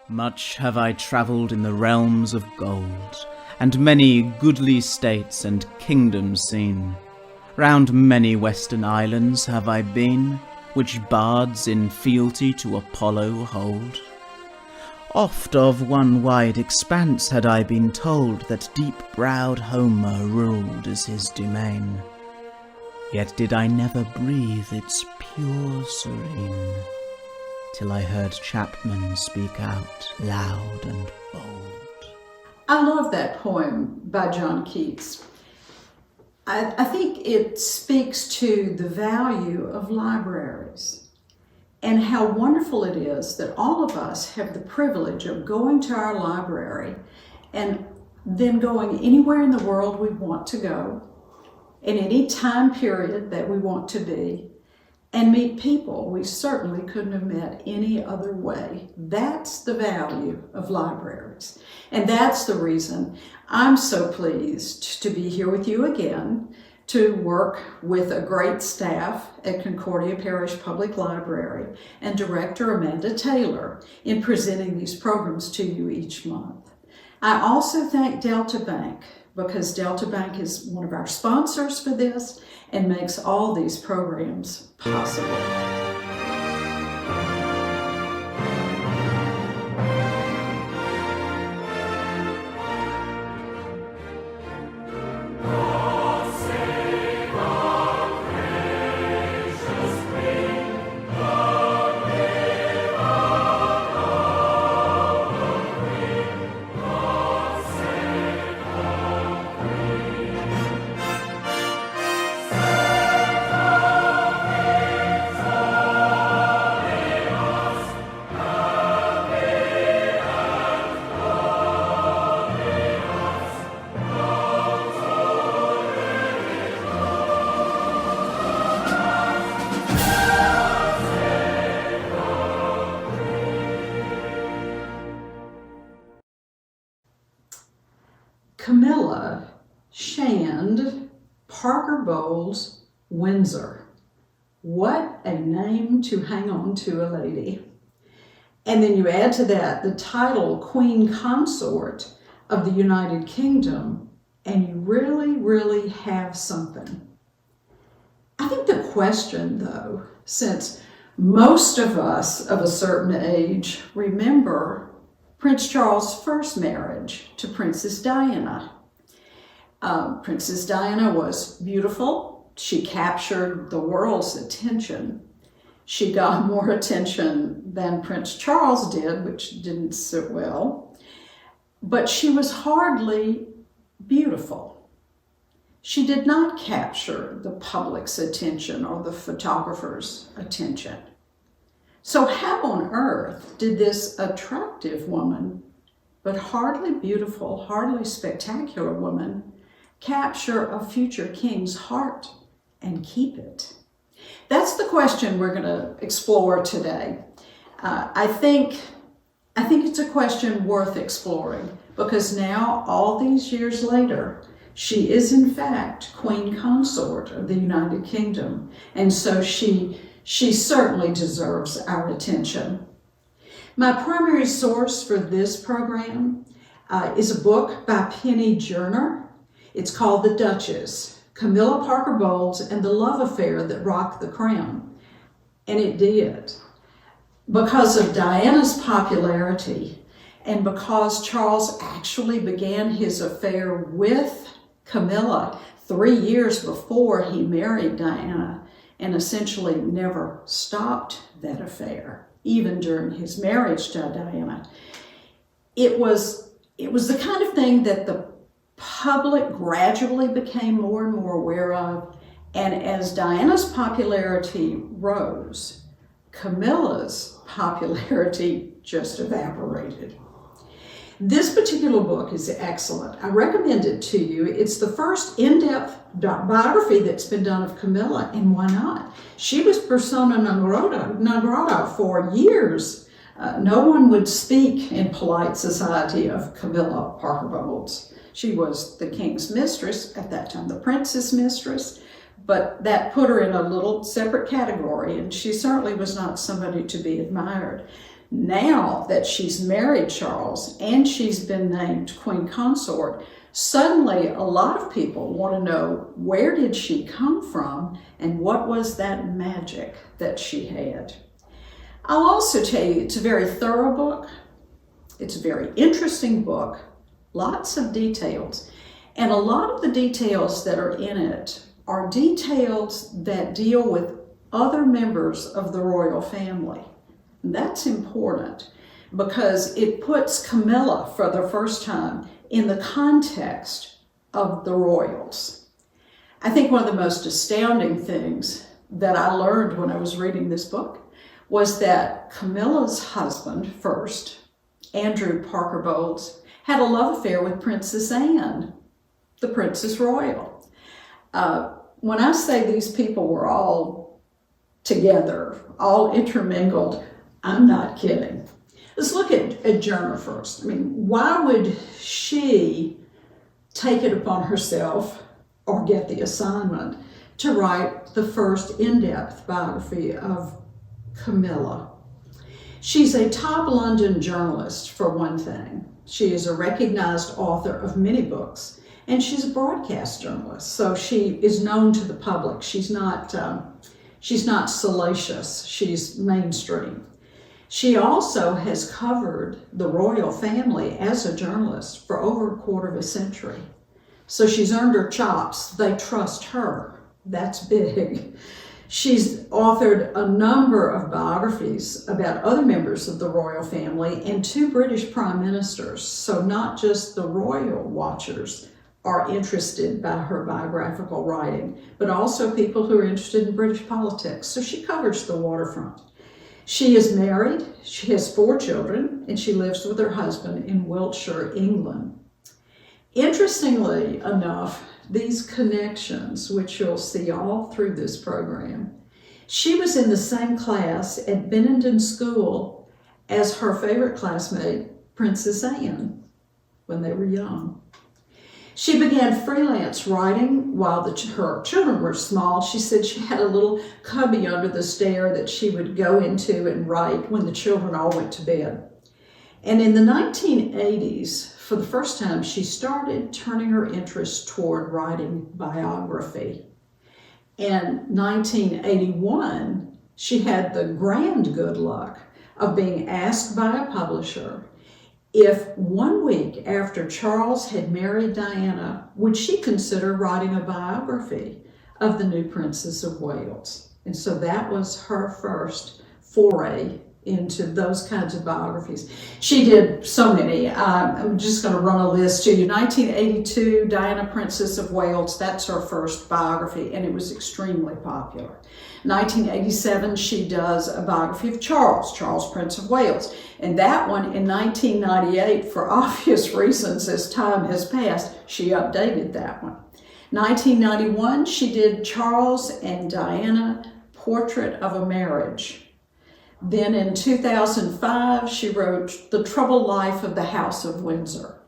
Much have I travelled in the realms of gold, and many goodly states and kingdoms seen. Round many western islands have I been, which bards in fealty to Apollo hold. Oft of one wide expanse had I been told that deep-browed Homer ruled as his domain. Yet did I never breathe its pure serene, till I heard Chapman speak out loud and bold. I love that poem by John Keats. I think it speaks to the value of libraries and how wonderful it is that all of us have the privilege of going to our library and then going anywhere in the world we want to go, in any time period that we want to be, and meet people we certainly couldn't have met any other way. That's the value of libraries. And that's the reason I'm so pleased to be here with you again, to work with a great staff at Concordia Parish Public Library and Director Amanda Taylor in presenting these programs to you each month. I also thank Delta Bank, because Delta Bank is one of our sponsors for this and makes all these programs possible. Camilla Shand Parker Bowles Windsor. What a name to hang on to a lady. And then you add to that the title Queen Consort of the United Kingdom, and you really have something. I think the question, though, since most of us of a certain age remember Prince Charles' first marriage to Princess Diana. Princess Diana was beautiful. She captured the world's attention. She got more attention than Prince Charles did, which didn't sit well. But she was hardly beautiful. She did not capture the public's attention or the photographer's attention. So how on earth did this attractive woman, but hardly beautiful, hardly spectacular woman, capture a future king's heart and keep it? That's the question we're going to explore today. I think it's a question worth exploring, because now, all these years later, she is in fact Queen Consort of the United Kingdom, and so she certainly deserves our attention. My primary source for this program is a book by Penny Junor. It's called The Duchess, Camilla Parker Bowles and the Love Affair That Rocked the Crown. And it did. Because of Diana's popularity, and because Charles actually began his affair with Camilla 3 years before he married Diana, and essentially never stopped that affair, even during his marriage to Diana. It was the kind of thing that the public gradually became more and more aware of, and as Diana's popularity rose, Camilla's popularity just evaporated. This particular book is excellent. I recommend it to you. It's the first in-depth biography that's been done of Camilla, and why not? She was persona non grata for years. No one would speak in polite society of Camilla Parker Bowles. She was the king's mistress, at that time the prince's mistress, but that put her in a little separate category, and she certainly was not somebody to be admired. Now that she's married Charles and she's been named Queen Consort, suddenly a lot of people want to know, where did she come from and what was that magic that she had? I'll also tell you, it's a very thorough book. It's a very interesting book, lots of details. And a lot of the details that are in it are details that deal with other members of the royal family. And that's important because it puts Camilla for the first time in the context of the royals. I think one of the most astounding things that I learned when I was reading this book was that Camilla's husband first, Andrew Parker Bowles, had a love affair with Princess Anne, the Princess Royal. When I say these people were all together, all intermingled, I'm not kidding. Let's look at Junor first. I mean, why would she take it upon herself or get the assignment to write the first in-depth biography of Camilla? She's a top London journalist, for one thing. She is a recognized author of many books, and she's a broadcast journalist, so she is known to the public. She's not salacious. She's mainstream. She also has covered the royal family as a journalist for over a quarter of a century. So she's earned her chops. They trust her. That's big. She's authored a number of biographies about other members of the royal family and 2 British prime ministers. So not just the royal watchers are interested by her biographical writing, but also people who are interested in British politics. So she covers the waterfront. She is married, she has 4 children, and she lives with her husband in Wiltshire, England. Interestingly enough, these connections, which you'll see all through this program, she was in the same class at Benenden School as her favorite classmate, Princess Anne, when they were young. She began freelance writing while her children were small. She said she had a little cubby under the stair that she would go into and write when the children all went to bed. And in the 1980s, for the first time, she started turning her interest toward writing biography. In 1981, she had the grand good luck of being asked by a publisher if 1 week after Charles had married Diana, would she consider writing a biography of the new Princess of Wales? And so that was her first foray into those kinds of biographies. She did so many. I'm just going to run a list to you. 1982, Diana, Princess of Wales, that's her first biography, and it was extremely popular. 1987, she does a biography of Charles, Prince of Wales. And that one in 1998, for obvious reasons, as time has passed, she updated that one. 1991, she did Charles and Diana, Portrait of a Marriage. Then in 2005, she wrote The Troubled Life of the House of Windsor.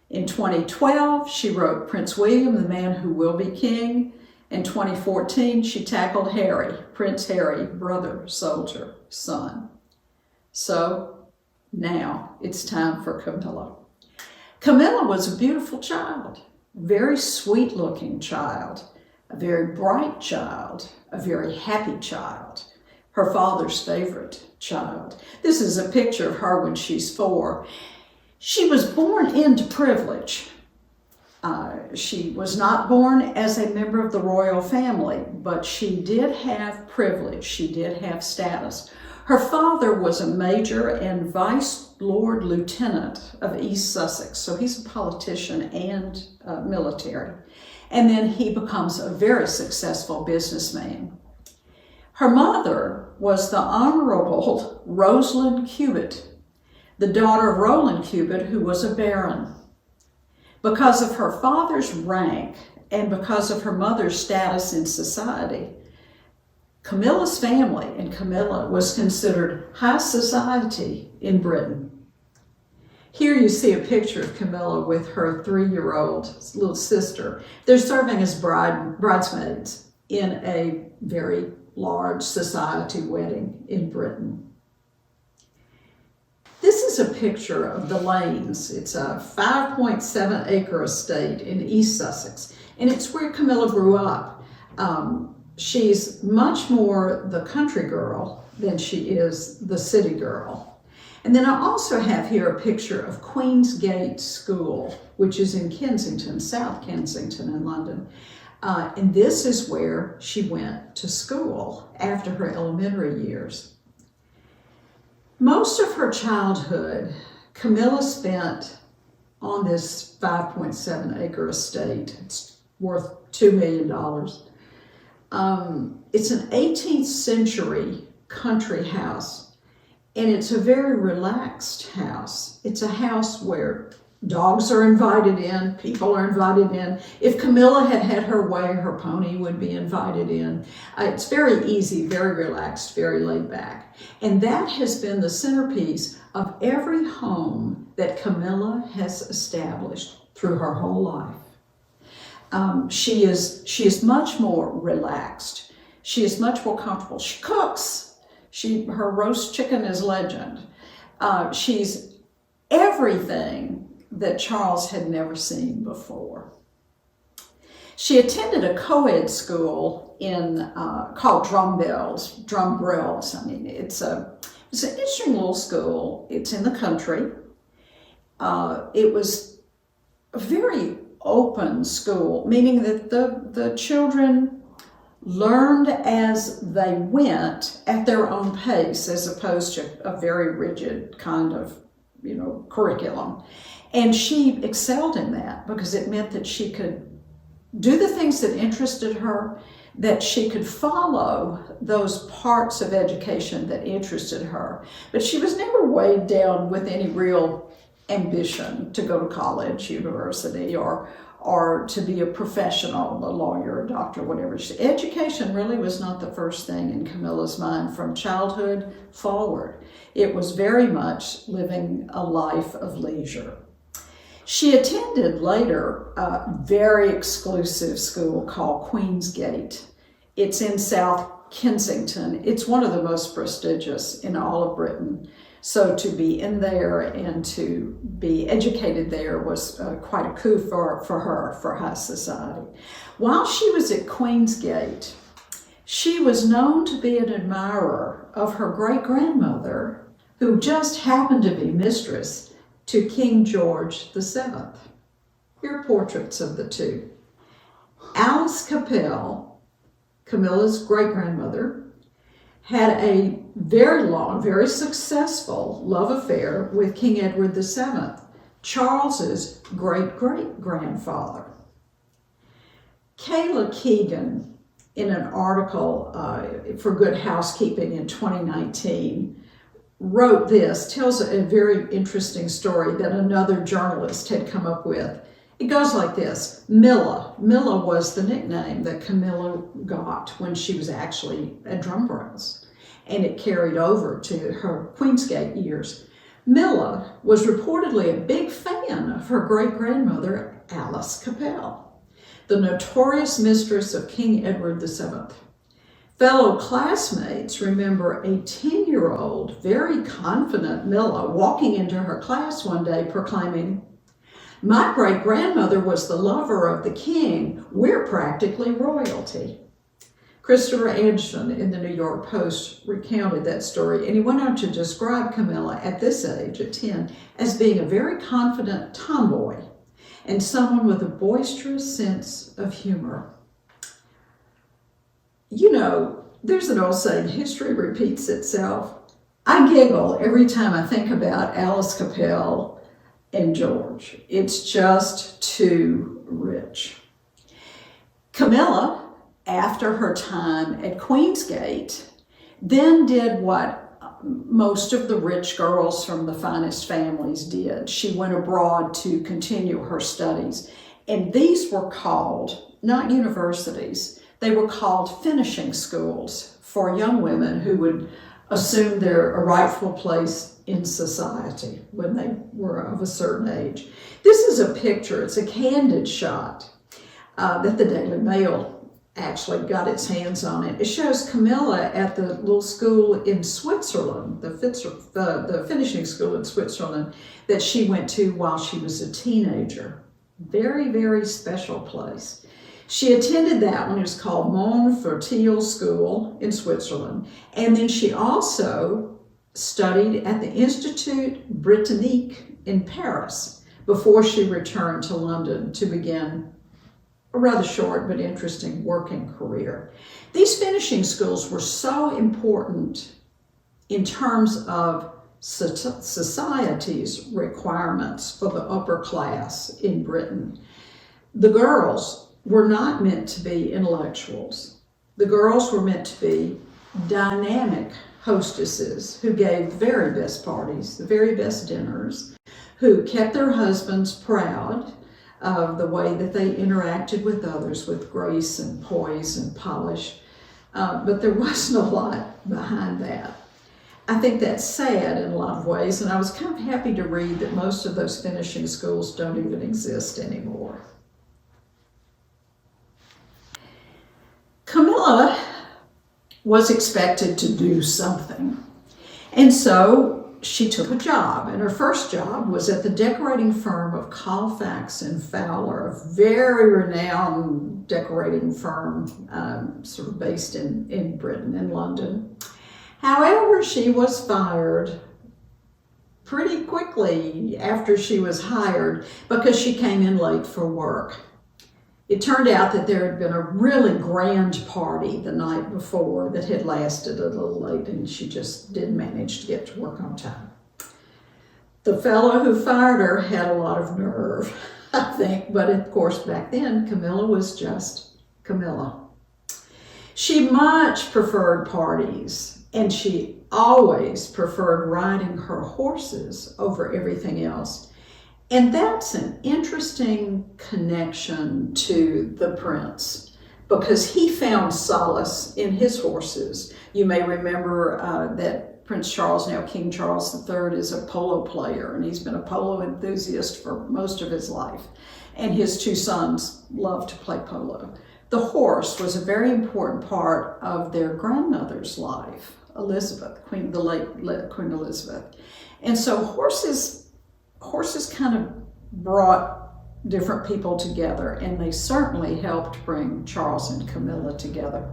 In 2012, she wrote Prince William, the Man Who Will Be King. In 2014, she tackled Harry, Prince Harry, brother, soldier, son. So now it's time for Camilla. Camilla was a beautiful child, very sweet-looking child, a very bright child, a very happy child, her father's favorite child. This is a picture of her when she's 4. She was born into privilege. She was not born as a member of the royal family, but she did have privilege. She did have status. Her father was a major and vice lord lieutenant of East Sussex, so he's a politician and military. And then he becomes a very successful businessman. Her mother was the Honorable Rosalind Cubitt, the daughter of Roland Cubitt, who was a baron. Because of her father's rank and because of her mother's status in society, Camilla's family and Camilla was considered high society in Britain. Here you see a picture of Camilla with her 3-year-old little sister. They're serving as bridesmaids in a very large society wedding in Britain. is a picture of the Lanes. It's a 5.7 acre estate in East Sussex, and it's where Camilla grew up. She's much more the country girl than she is the city girl. And then I also have here a picture of Queensgate School, which is in Kensington, South Kensington in London. And this is where she went to school after her elementary years. Most of her childhood, Camilla spent on this 5.7 acre estate. It's worth $2 million. It's an 18th century country house, and it's a very relaxed house. It's a house where dogs are invited in, people are invited in. If Camilla had had her way, her pony would be invited in. It's very easy, very relaxed, very laid back. And that has been the centerpiece of every home that Camilla has established through her whole life. She is much more relaxed. She is much more comfortable. She cooks. Her roast chicken is legend. She's everything that Charles had never seen before. She attended a co-ed school called Drumbrells. I mean, it's an interesting little school. It's in the country. It was a very open school, meaning that the children learned as they went at their own pace, as opposed to a very rigid kind of, curriculum. And she excelled in that because it meant that she could do the things that interested her, that she could follow those parts of education that interested her. But she was never weighed down with any real ambition to go to college, university, or to be a professional, a lawyer, a doctor, whatever. Education really was not the first thing in Camilla's mind from childhood forward. It was very much living a life of leisure. She attended later a very exclusive school called Queensgate. It's in South Kensington. It's one of the most prestigious in all of Britain. So to be in there and to be educated there was quite a coup for her, for high society. While she was at Queensgate, she was known to be an admirer of her great-grandmother, who just happened to be mistress to King George VII. Here are portraits of the two. Alice Capel, Camilla's great-grandmother, had a very long, very successful love affair with King Edward VII, Charles's great-great-grandfather. Kayla Keegan, in an article for Good Housekeeping in 2019, wrote this, tells a very interesting story that another journalist had come up with. It goes like this. Milla was the nickname that Camilla got when she was actually at Drumbrells, and it carried over to her Queensgate years. Milla was reportedly a big fan of her great-grandmother, Alice Capel, the notorious mistress of King Edward VII. Fellow classmates remember a 10-year-old, very confident Milla walking into her class one day proclaiming, "My great-grandmother was the lover of the king. We're practically royalty." Christopher Anderson in the New York Post recounted that story, and he went on to describe Camilla at this age, at 10, as being a very confident tomboy and someone with a boisterous sense of humor. There's an old saying, history repeats itself. I giggle every time I think about Alice Capel and George. It's just too rich. Camilla, after her time at Queensgate, then did what most of the rich girls from the finest families did. She went abroad to continue her studies. And these were called, not universities, they were called finishing schools for young women who would assume their rightful place in society when they were of a certain age. This is a picture, it's a candid shot that the Daily Mail actually got its hands on it. It shows Camilla at the little school in Switzerland, the finishing school in Switzerland that she went to while she was a teenager. Very, very special place. She attended that one. It was called Montfertil School in Switzerland. And then she also studied at the Institut Britannique in Paris before she returned to London to begin a rather short but interesting working career. These finishing schools were so important in terms of society's requirements for the upper class in Britain. The girls were not meant to be intellectuals. The girls were meant to be dynamic hostesses who gave the very best parties, the very best dinners, who kept their husbands proud of the way that they interacted with others with grace and poise and polish. But there wasn't a lot behind that. I think that's sad in a lot of ways, and I was kind of happy to read that most of those finishing schools don't even exist anymore. Camilla was expected to do something, and so she took a job, and her first job was at the decorating firm of Colfax and Fowler, a very renowned decorating firm, sort of based in Britain, in London. However, she was fired pretty quickly after she was hired because she came in late for work. It turned out that there had been a really grand party the night before that had lasted a little late, and she just didn't manage to get to work on time. The fellow who fired her had a lot of nerve, I think, but of course back then Camilla was just Camilla. She much preferred parties, and she always preferred riding her horses over everything else. And that's an interesting connection to the prince, because he found solace in his horses. You may remember that Prince Charles, now King Charles III, is a polo player, and he's been a polo enthusiast for most of his life. And his two sons love to play polo. The horse was a very important part of their grandmother's life, Elizabeth, the late Queen Elizabeth. And so horses kind of brought different people together, and they certainly helped bring Charles and Camilla together.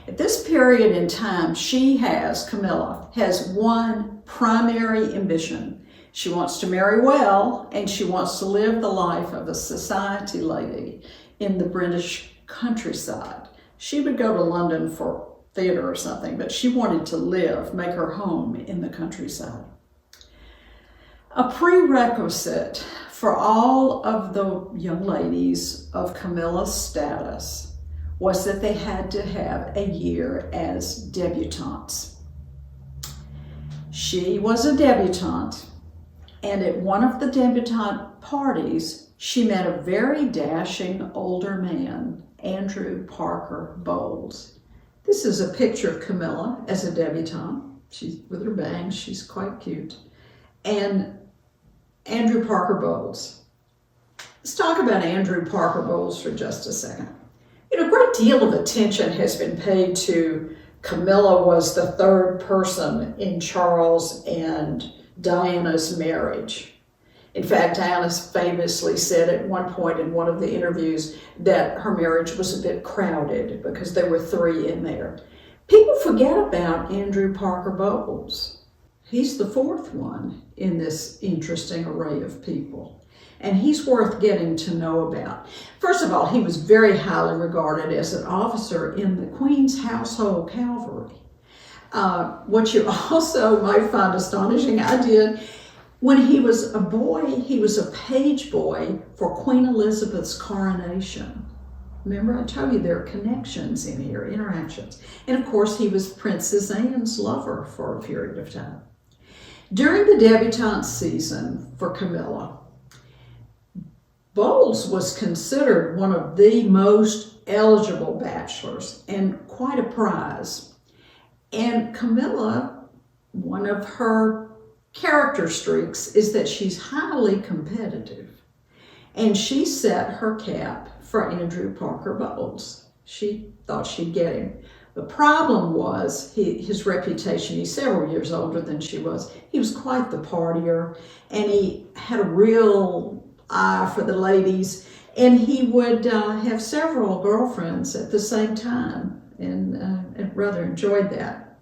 At this period in time, Camilla has one primary ambition. She wants to marry well, and she wants to live the life of a society lady in the British countryside. She would go to London for theater or something, but she wanted to make her home in the countryside. A prerequisite for all of the young ladies of Camilla's status was that they had to have a year as debutantes. She was a debutante, and at one of the debutante parties, she met a very dashing older man, Andrew Parker Bowles. This is a picture of Camilla as a debutante. She's with her bangs, she's quite cute. And Andrew Parker Bowles. Let's talk about Andrew Parker Bowles for just a second. A great deal of attention has been paid to Camilla was the third person in Charles and Diana's marriage. In fact, Diana famously said at one point in one of the interviews that her marriage was a bit crowded because there were three in there. People forget about Andrew Parker Bowles. He's the fourth one in this interesting array of people, and he's worth getting to know about. First of all, he was very highly regarded as an officer in the Queen's Household Cavalry. What you also might find astonishing, when he was a boy, he was a page boy for Queen Elizabeth's coronation. Remember, I told you there are connections in here, interactions. And of course, he was Princess Anne's lover for a period of time. During the debutante season for Camilla, Bowles was considered one of the most eligible bachelors and quite a prize. And Camilla, one of her character streaks is that she's highly competitive. And she set her cap for Andrew Parker Bowles. She thought she'd get him. The problem was his reputation. He's several years older than she was. He was quite the partier, and he had a real eye for the ladies, and he would have several girlfriends at the same time, and rather enjoyed that.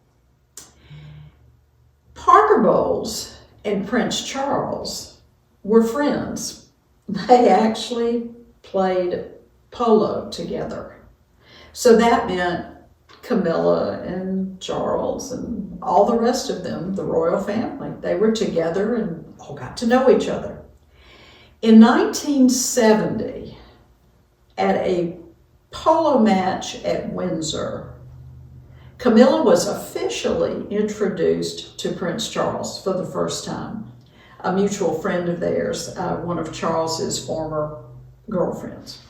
Parker Bowles and Prince Charles were friends. They actually played polo together. So that meant Camilla and Charles and all the rest of them, the royal family, they were together and all got to know each other. In 1970, at a polo match at Windsor, Camilla was officially introduced to Prince Charles for the first time. A mutual friend of theirs, one of Charles's former girlfriends.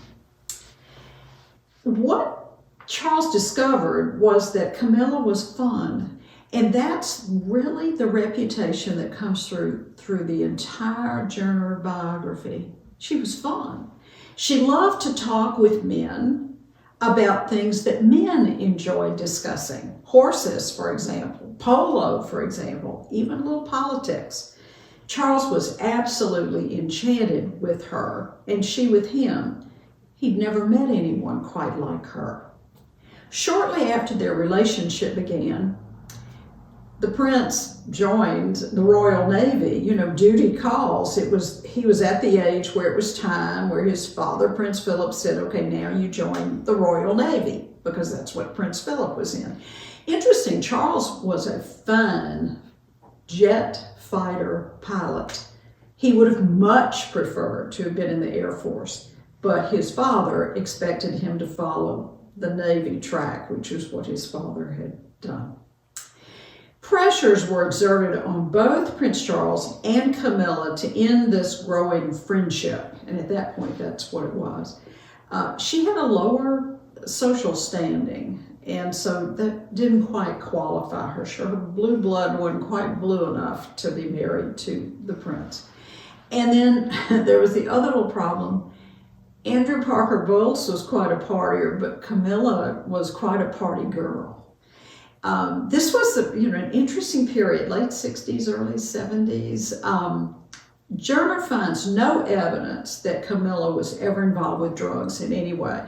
What Charles discovered was that Camilla was fun, and that's really the reputation that comes through the entire Junor biography. She was fun. She loved to talk with men about things that men enjoyed discussing. Horses, for example, polo, for example, even a little politics. Charles was absolutely enchanted with her, and she with him. He'd never met anyone quite like her. Shortly after their relationship began, the prince joined the Royal Navy. You know, duty calls. He was at the age where it was time, where his father, Prince Philip, said, okay, now you join the Royal Navy, because that's what Prince Philip was in. Interesting, Charles was a fine jet fighter pilot. He would have much preferred to have been in the Air Force, but his father expected him to follow the Navy track, which is what his father had done. Pressures were exerted on both Prince Charles and Camilla to end this growing friendship, and at that point, that's what it was. She had a lower social standing, and so that didn't quite qualify her. Sure, her blue blood wasn't quite blue enough to be married to the prince. And then there was the other little problem. Andrew Parker Bowles was quite a partier, but Camilla was quite a party girl. This was an interesting period, late 60s, early 70s. Junor finds no evidence that Camilla was ever involved with drugs in any way.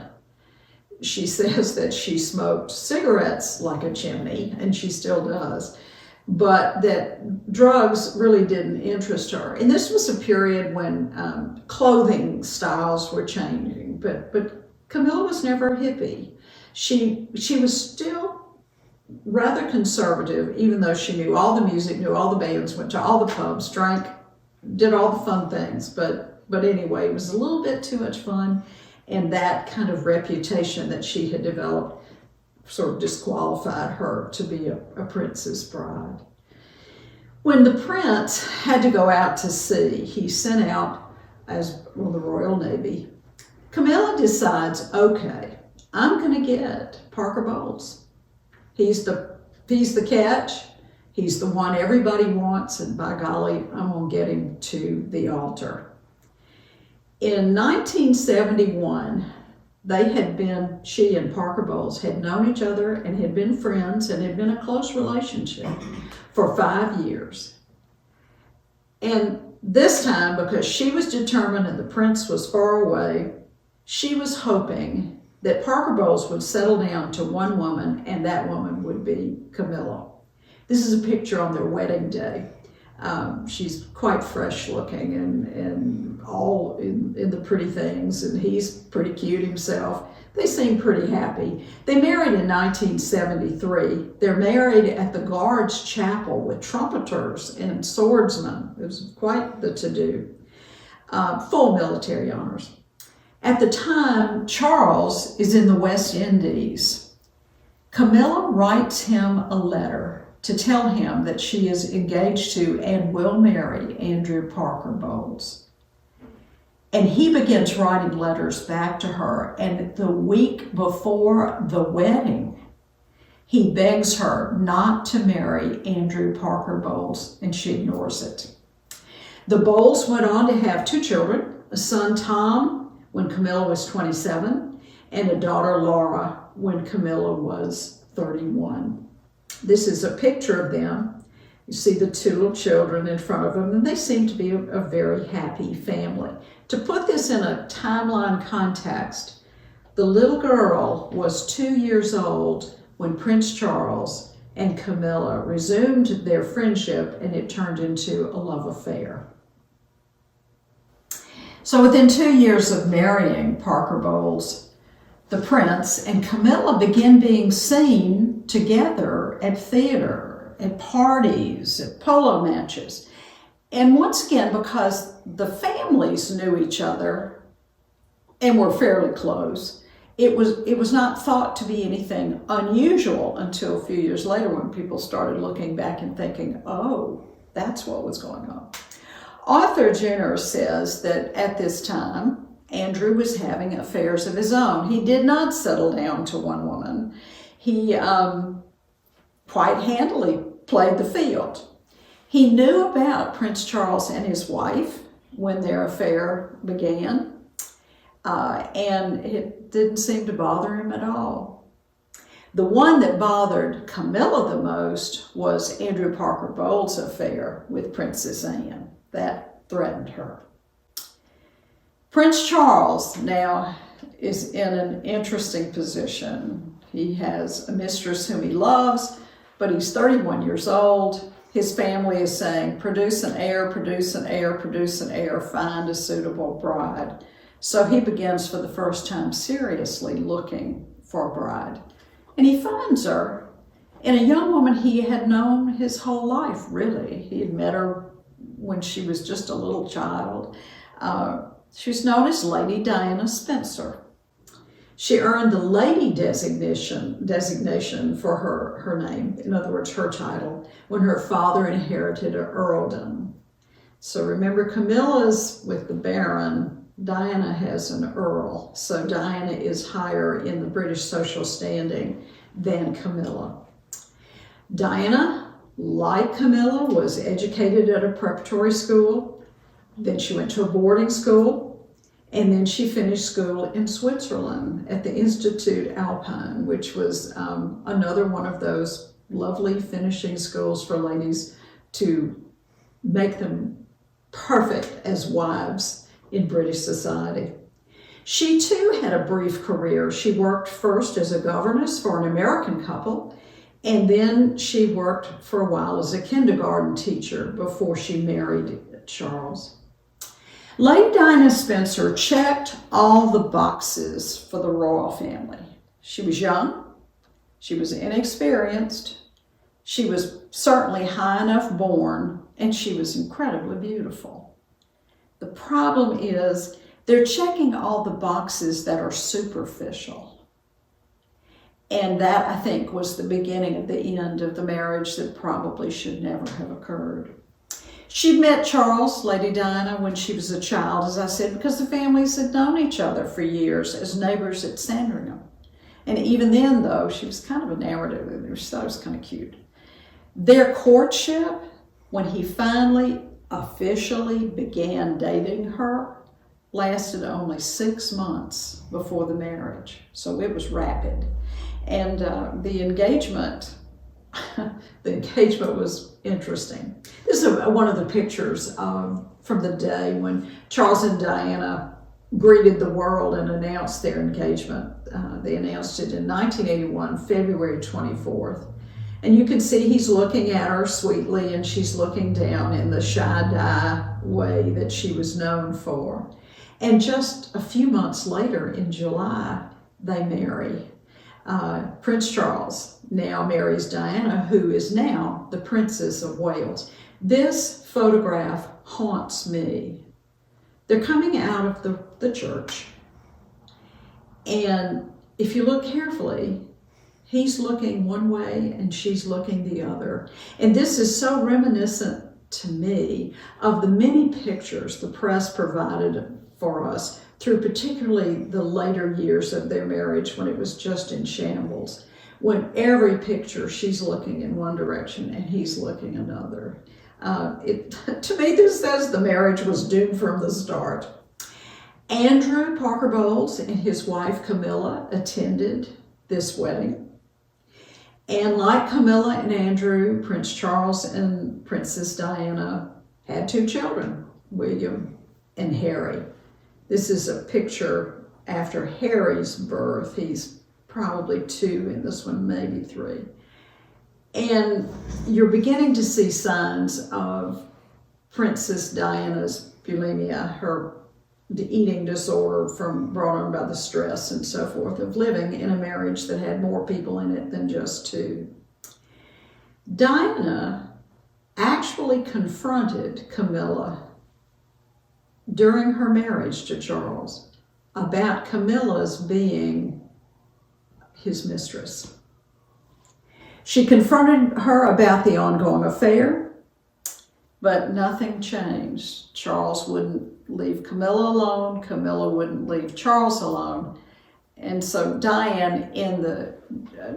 She says that she smoked cigarettes like a chimney, and she still does, but that drugs really didn't interest her. And this was a period when clothing styles were changing, but Camilla was never a hippie. She was still rather conservative, even though she knew all the music, knew all the bands, went to all the pubs, drank, did all the fun things. But anyway, it was a little bit too much fun, and that kind of reputation that she had developed sort of disqualified her to be a prince's bride. When the prince had to go out to sea, he sent out the Royal Navy. Camilla decides, okay, I'm going to get Parker Bowles. He's the catch. He's the one everybody wants, and by golly, I'm going to get him to the altar. In 1971, she and Parker Bowles had known each other and had been friends and had been a close relationship for 5 years. And this time, because she was determined and the prince was far away, she was hoping that Parker Bowles would settle down to one woman, and that woman would be Camilla. This is a picture on their wedding day. She's quite fresh looking and all in the pretty things, and he's pretty cute himself. They seem pretty happy. They married in 1973. They're married at the Guards Chapel with trumpeters and swordsmen. It was quite the to-do. Full military honors. At the time, Charles is in the West Indies. Camilla writes him a letter to tell him that she is engaged to and will marry Andrew Parker Bowles. And he begins writing letters back to her, and the week before the wedding, he begs her not to marry Andrew Parker Bowles, and she ignores it. The Bowles went on to have 2 children, a son Tom when Camilla was 27, and a daughter, Laura, when Camilla was 31. This is a picture of them. You see the two little children in front of them, and they seem to be a very happy family. To put this in a timeline context, the little girl was 2 years old when Prince Charles and Camilla resumed their friendship, and it turned into a love affair. So within 2 years of marrying Parker Bowles, the prince and Camilla began being seen together at theater, at parties, at polo matches. And once again, because the families knew each other and were fairly close, it was not thought to be anything unusual until a few years later when people started looking back and thinking, oh, that's what was going on. Author Junor says that at this time, Andrew was having affairs of his own. He did not settle down to one woman. He quite handily played the field. He knew about Prince Charles and his wife when their affair began, and it didn't seem to bother him at all. The one that bothered Camilla the most was Andrew Parker Bowles' affair with Princess Anne. That threatened her. Prince Charles now is in an interesting position. He has a mistress whom he loves, but he's 31 years old. His family is saying, produce an heir, produce an heir, produce an heir, find a suitable bride. So he begins for the first time seriously looking for a bride. And he finds her in a young woman he had known his whole life, really. He had met her when she was just a little child. She's known as Lady Diana Spencer. She earned the lady designation for her name, in other words, her title, when her father inherited an earldom. So remember, Camilla's with the Baron, Diana has an earl. So Diana is higher in the British social standing than Camilla. Diana, like Camilla, was educated at a preparatory school. Then she went to a boarding school, and then she finished school in Switzerland at the Institut Alpine, which was another one of those lovely finishing schools for ladies to make them perfect as wives in British society. She too had a brief career. She worked first as a governess for an American couple, and then she worked for a while as a kindergarten teacher before she married Charles. Lady Diana Spencer checked all the boxes for the royal family. She was young, she was inexperienced, she was certainly high enough born, and she was incredibly beautiful. The problem is they're checking all the boxes that are superficial. And that, I think, was the beginning of the end of the marriage that probably should never have occurred. She'd met Charles, Lady Diana, when she was a child, as I said, because the families had known each other for years as neighbors at Sandringham. And even then, though, she was kind of enamored of him. She thought it was kind of cute. Their courtship, when he finally officially began dating her, lasted only 6 months before the marriage. So it was rapid. And the engagement was interesting. This is one of the pictures from the day when Charles and Diana greeted the world and announced their engagement. They announced it in 1981, February 24th. And you can see he's looking at her sweetly, and she's looking down in the shy way that she was known for. And just a few months later, in July, they marry. Prince Charles now marries Diana, who is now the Princess of Wales. This photograph haunts me. They're coming out of the church, and if you look carefully, he's looking one way and she's looking the other. And this is so reminiscent to me of the many pictures the press provided for us through particularly the later years of their marriage when it was just in shambles. When every picture she's looking in one direction and he's looking another. To me, this says the marriage was doomed from the start. Andrew Parker Bowles and his wife Camilla attended this wedding. And like Camilla and Andrew, Prince Charles and Princess Diana had 2 children, William and Harry. This is a picture after Harry's birth. He's probably 2 in this one, maybe 3. And you're beginning to see signs of Princess Diana's bulimia, the eating disorder brought on by the stress and so forth of living in a marriage that had more people in it than just 2. Diana actually confronted Camilla during her marriage to Charles about Camilla's being his mistress. She confronted her about the ongoing affair, but nothing changed. Charles wouldn't leave Camilla alone. Camilla wouldn't leave Charles alone. And so Diane, in the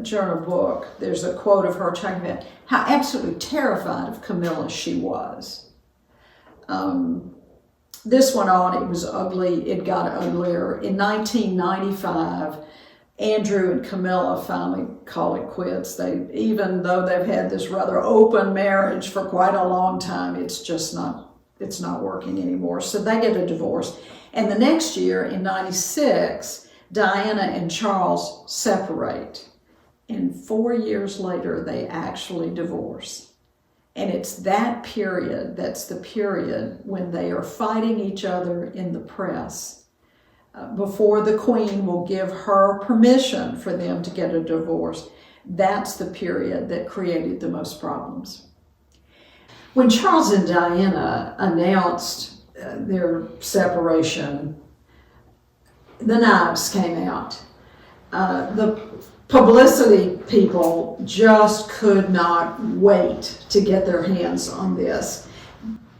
Junor book, there's a quote of her talking about how absolutely terrified of Camilla she was. This went on, it was ugly, it got uglier. In 1995, Andrew and Camilla finally call it quits. Even though they've had this rather open marriage for quite a long time, it's not working anymore. So they get a divorce. And the next year, in 96, Diana and Charles separate. And 4 years later, they actually divorce. And it's that period, that's the period when they are fighting each other in the press before the Queen will give her permission for them to get a divorce. That's the period that created the most problems. When Charles and Diana announced their separation, the knives came out. The publicity people just could not wait to get their hands on this.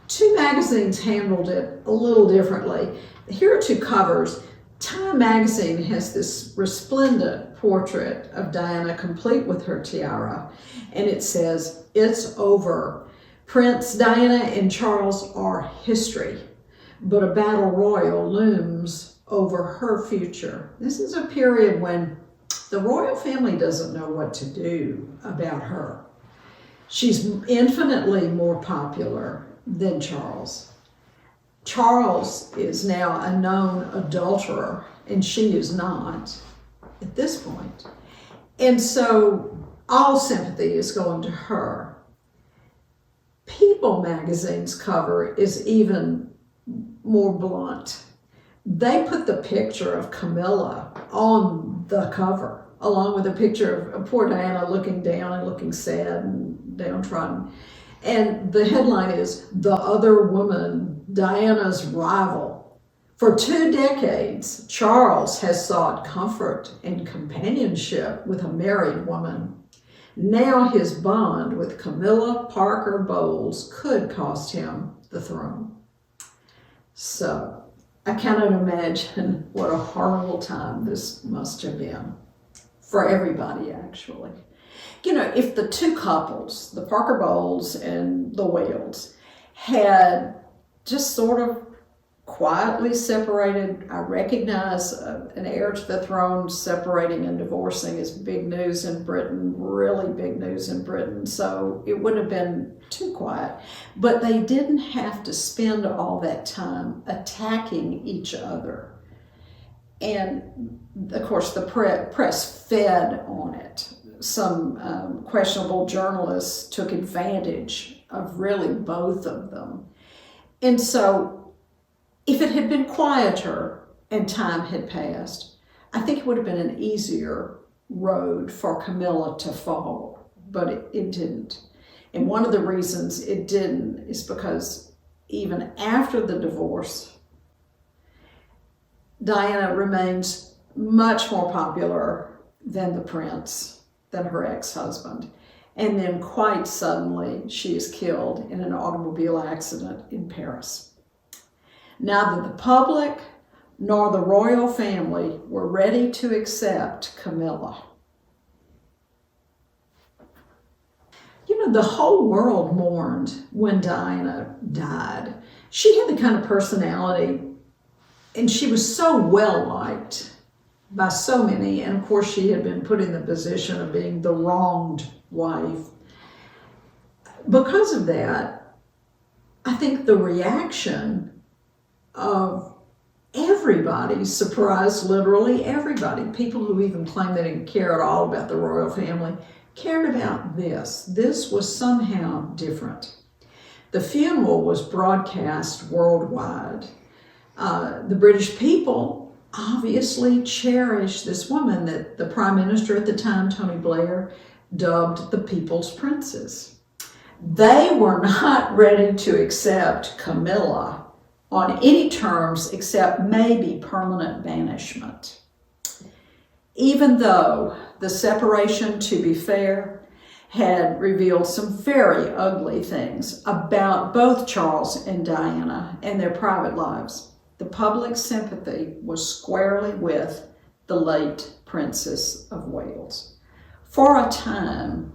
2 magazines handled it a little differently. Here are 2 covers. Time magazine has this resplendent portrait of Diana, complete with her tiara, and it says, "It's over. Prince Diana and Charles are history, but a battle royal looms over her future." This is a period when the royal family doesn't know what to do about her. She's infinitely more popular than Charles. Charles is now a known adulterer, and she is not at this point. And so all sympathy is going to her. People magazine's cover is even more blunt. They put the picture of Camilla on the cover, along with a picture of poor Diana looking down and looking sad and downtrodden. And the headline is, "The Other Woman, Diana's Rival." For 2 decades, Charles has sought comfort and companionship with a married woman. Now his bond with Camilla Parker Bowles could cost him the throne. So I cannot imagine what a horrible time this must have been for everybody, actually. You know, if the 2 couples, the Parker Bowles and the Wales, had just sort of quietly separated, I recognize an heir to the throne separating and divorcing is big news in Britain, really big news in Britain, so it wouldn't have been too quiet. But they didn't have to spend all that time attacking each other. And of course, the press fed on it. Some questionable journalists took advantage of really both of them. And so if it had been quieter and time had passed, I think it would have been an easier road for Camilla to follow, but it didn't. And one of the reasons it didn't is because even after the divorce, Diana remains much more popular than the prince, than her ex-husband. And then quite suddenly, she is killed in an automobile accident in Paris. Neither the public nor the royal family were ready to accept Camilla. You know, the whole world mourned when Diana died. She had the kind of personality and she was so well liked by so many, and of course she had been put in the position of being the wronged wife. Because of that, I think the reaction of everybody surprised literally everybody. People who even claimed they didn't care at all about the royal family cared about this. This was somehow different. The funeral was broadcast worldwide. The British people obviously cherished this woman that the Prime Minister at the time, Tony Blair, dubbed the People's Princess. They were not ready to accept Camilla on any terms except maybe permanent banishment. Even though the separation, to be fair, had revealed some very ugly things about both Charles and Diana and their private lives, the public sympathy was squarely with the late Princess of Wales. For a time,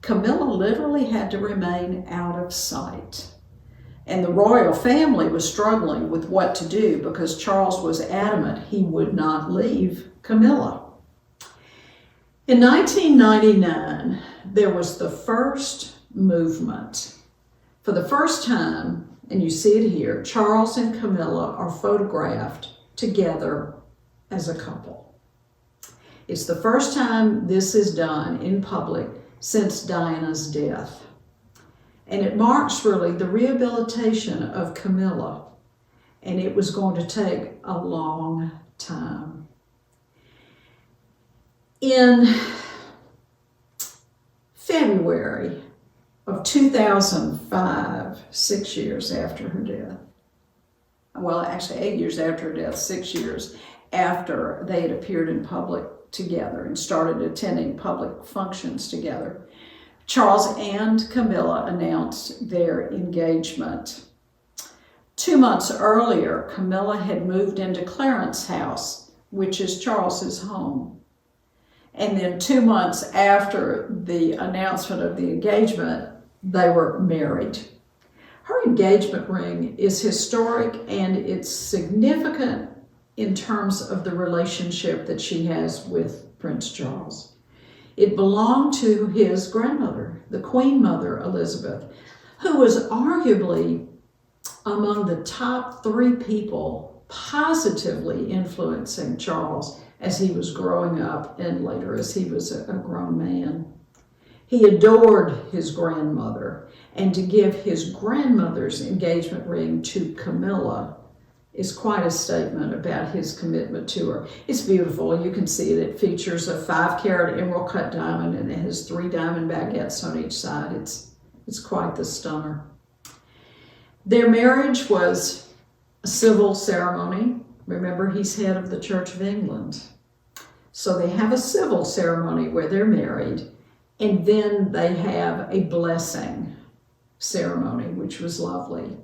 Camilla literally had to remain out of sight. And the royal family was struggling with what to do because Charles was adamant he would not leave Camilla. In 1999, there was the first movement. For the first time, and you see it here, Charles and Camilla are photographed together as a couple. It's the first time this is done in public since Diana's death. And it marks really the rehabilitation of Camilla. And it was going to take a long time. In February of 2005, 6 years after her death, well, actually 8 years after her death, 6 years after they had appeared in public together and started attending public functions together, Charles and Camilla announced their engagement. 2 months earlier, Camilla had moved into Clarence's house, which is Charles's home. And then 2 months after the announcement of the engagement, they were married. Her engagement ring is historic and it's significant in terms of the relationship that she has with Prince Charles. It belonged to his grandmother, the Queen Mother Elizabeth, who was arguably among the top 3 people positively influencing Charles as he was growing up and later as he was a grown man. He adored his grandmother, and to give his grandmother's engagement ring to Camilla is quite a statement about his commitment to her. It's beautiful. You can see it. It features a 5-carat emerald cut diamond and it has 3 diamond baguettes on each side. It's quite the stunner. Their marriage was a civil ceremony. Remember, he's head of the Church of England. So they have a civil ceremony where they're married, and then they have a blessing ceremony, which was lovely.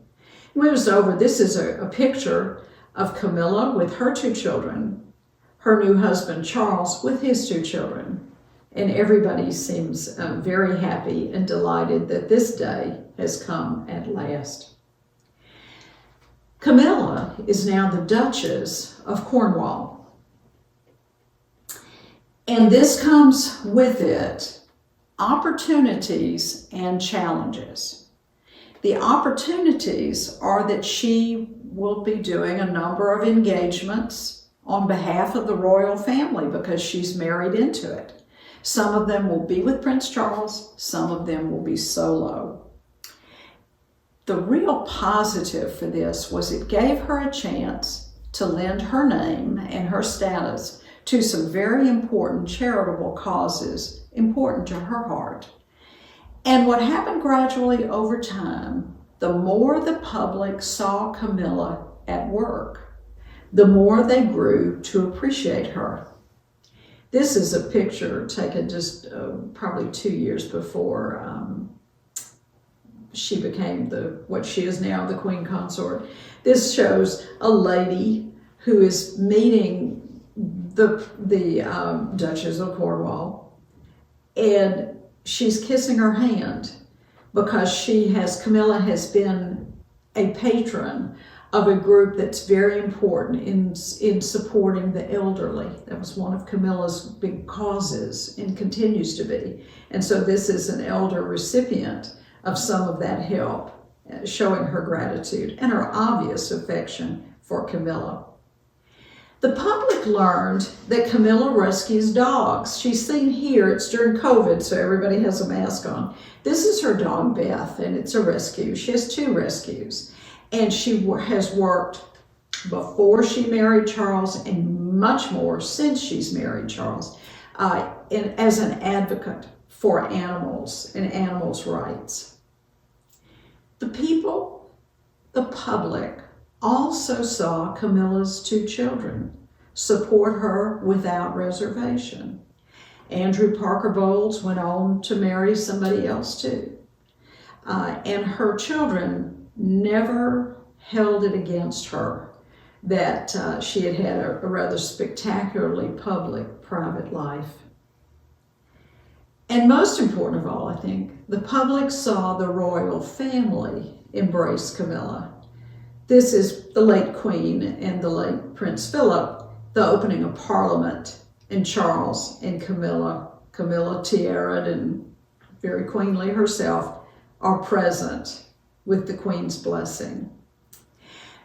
When it was over, this is a picture of Camilla with her 2 children, her new husband Charles with his 2 children, and everybody seems very happy and delighted that this day has come at last. Camilla is now the Duchess of Cornwall. And this comes with it opportunities and challenges. The opportunities are that she will be doing a number of engagements on behalf of the royal family because she's married into it. Some of them will be with Prince Charles, some of them will be solo. The real positive for this was it gave her a chance to lend her name and her status to some very important charitable causes important to her heart. And what happened gradually over time, the more the public saw Camilla at work, the more they grew to appreciate her. This is a picture taken just probably 2 years before she became what she is now, the Queen Consort. This shows a lady who is meeting the Duchess of Cornwall, and she's kissing her hand because Camilla has been a patron of a group that's very important in supporting the elderly. That was one of Camilla's big causes and continues to be. And so this is an elder recipient of some of that help, showing her gratitude and her obvious affection for Camilla. The public learned that Camilla rescues dogs. She's seen here, it's during COVID, so everybody has a mask on. This is her dog, Beth, and it's a rescue. She has 2 rescues. And she has worked before she married Charles and much more since she's married Charles as an advocate for animals and animals' rights. The people, the public, also saw Camilla's 2 children support her without reservation. Andrew Parker Bowles went on to marry somebody else too. And her children never held it against her that she had had a rather spectacularly public private life. And most important of all, I think, the public saw the royal family embrace Camilla. This is the late Queen and the late Prince Philip, the opening of Parliament, and Charles and Camilla tiara'd and very queenly herself, are present with the Queen's blessing.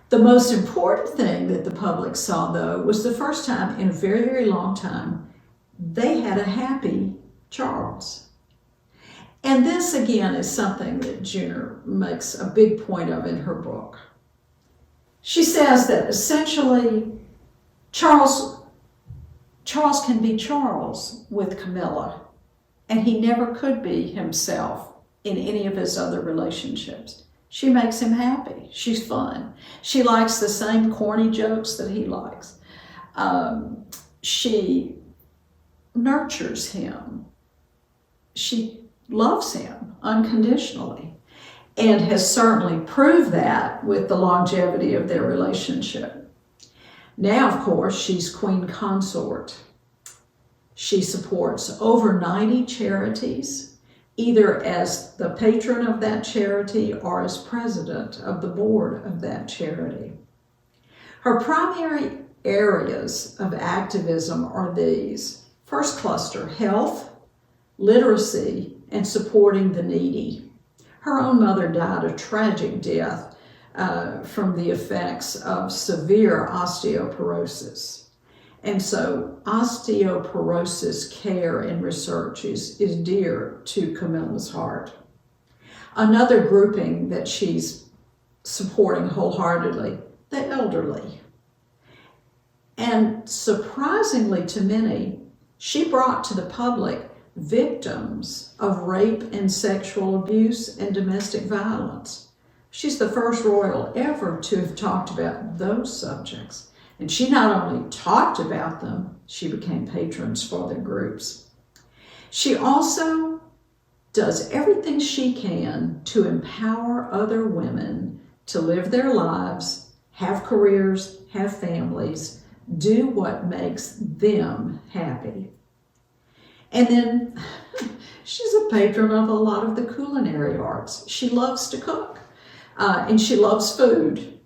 The most important thing that the public saw, though, was the first time in a very, very long time they had a happy Charles. And this, again, is something that Junor makes a big point of in her book. She says that essentially Charles can be Charles with Camilla, and he never could be himself in any of his other relationships. She makes him happy. She's fun. She likes the same corny jokes that he likes. She nurtures him. She loves him unconditionally, and has certainly proved that with the longevity of their relationship. Now, of course, she's Queen Consort. She supports over 90 charities, either as the patron of that charity or as president of the board of that charity. Her primary areas of activism are these. First cluster, health, literacy, and supporting the needy. Her own mother died a tragic death from the effects of severe osteoporosis. And so osteoporosis care and research is dear to Camilla's heart. Another grouping that she's supporting wholeheartedly, the elderly. And surprisingly to many, she brought to the public victims of rape and sexual abuse and domestic violence. She's the first royal ever to have talked about those subjects. And she not only talked about them, she became patrons for their groups. She also does everything she can to empower other women to live their lives, have careers, have families, do what makes them happy. And then she's a patron of a lot of the culinary arts. She loves to cook, and she loves food,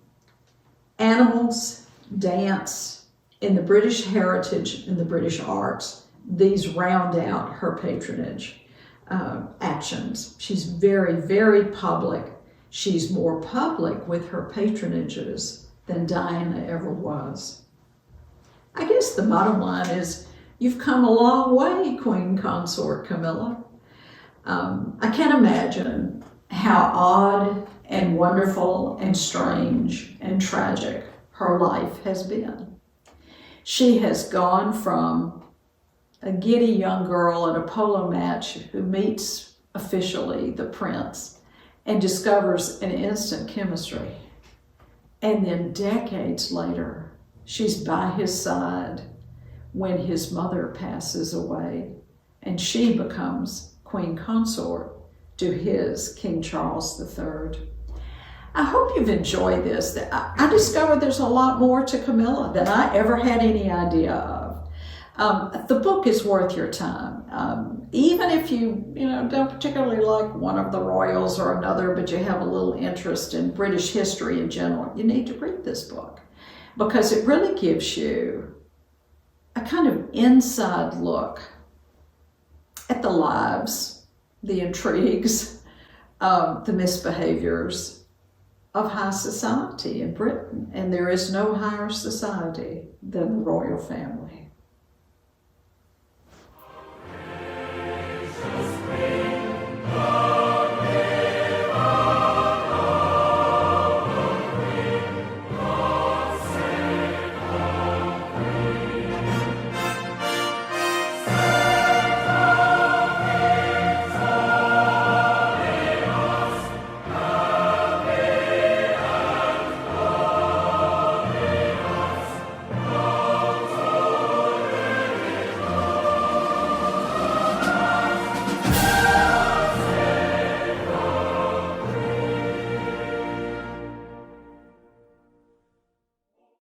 animals, dance, and the British heritage and the British arts. These round out her patronage actions. She's very, very public. She's more public with her patronages than Diana ever was. I guess the bottom line is, you've come a long way, Queen Consort Camilla. I can't imagine how odd and wonderful and strange and tragic her life has been. She has gone from a giddy young girl at a polo match who meets officially the prince and discovers an instant chemistry. And then decades later, she's by his side when his mother passes away, and she becomes Queen Consort to his King Charles III. I hope you've enjoyed this. I discovered there's a lot more to Camilla than I ever had any idea of. The book is worth your time. Even if you don't particularly like one of the royals or another, but you have a little interest in British history in general, you need to read this book because it really gives you a kind of inside look at the lives, the intrigues, the misbehaviors of high society in Britain. And there is no higher society than the royal family.